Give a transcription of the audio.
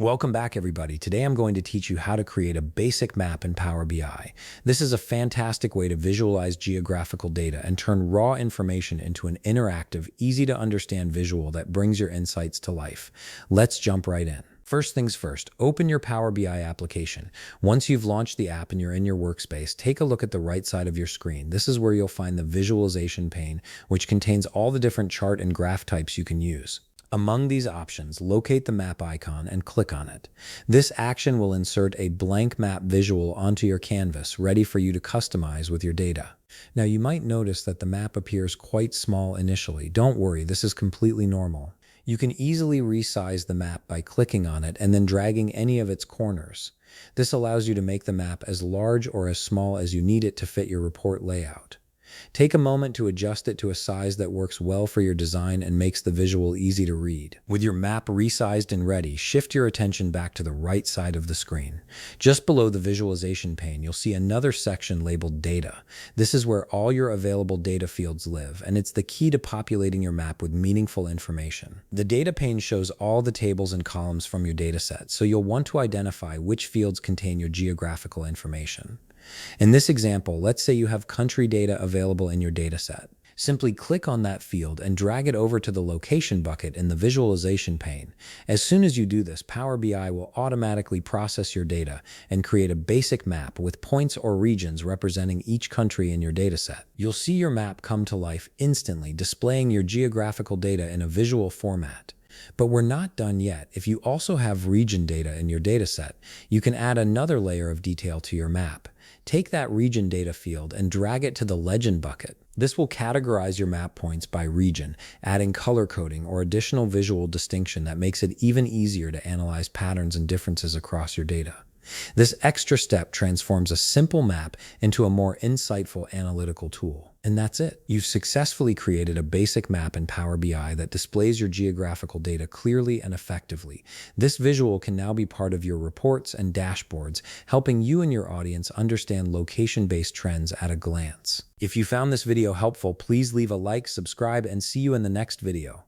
Welcome back, everybody. Today I'm going to teach you how to create a basic map in Power BI. This is a fantastic way to visualize geographical data and turn raw information into an interactive, easy to understand visual that brings your insights to life. Let's jump right in. First things first, open your Power BI application. Once you've launched the app and you're in your workspace, take a look at the right side of your screen. This is where you'll find the visualization pane, which contains all the different chart and graph types you can use. Among these options, locate the map icon and click on it. This action will insert a blank map visual onto your canvas, ready for you to customize with your data. Now, you might notice that the map appears quite small initially. Don't worry, this is completely normal. You can easily resize the map by clicking on it and then dragging any of its corners. This allows you to make the map as large or as small as you need it to fit your report layout. Take a moment to adjust it to a size that works well for your design and makes the visual easy to read. With your map resized and ready, shift your attention back to the right side of the screen. Just below the visualization pane, you'll see another section labeled Data. This is where all your available data fields live, and it's the key to populating your map with meaningful information. The data pane shows all the tables and columns from your dataset, so you'll want to identify which fields contain your geographical information. In this example, let's say you have country data available in your dataset. Simply click on that field and drag it over to the location bucket in the visualization pane. As soon as you do this, Power BI will automatically process your data and create a basic map with points or regions representing each country in your dataset. You'll see your map come to life instantly, displaying your geographical data in a visual format. But we're not done yet. If you also have region data in your dataset, you can add another layer of detail to your map. Take that region data field and drag it to the legend bucket. This will categorize your map points by region, adding color coding or additional visual distinction that makes it even easier to analyze patterns and differences across your data. This extra step transforms a simple map into a more insightful analytical tool. And that's it. You've successfully created a basic map in Power BI that displays your geographical data clearly and effectively. This visual can now be part of your reports and dashboards, helping you and your audience understand location-based trends at a glance. If you found this video helpful, please leave a like, subscribe, and see you in the next video.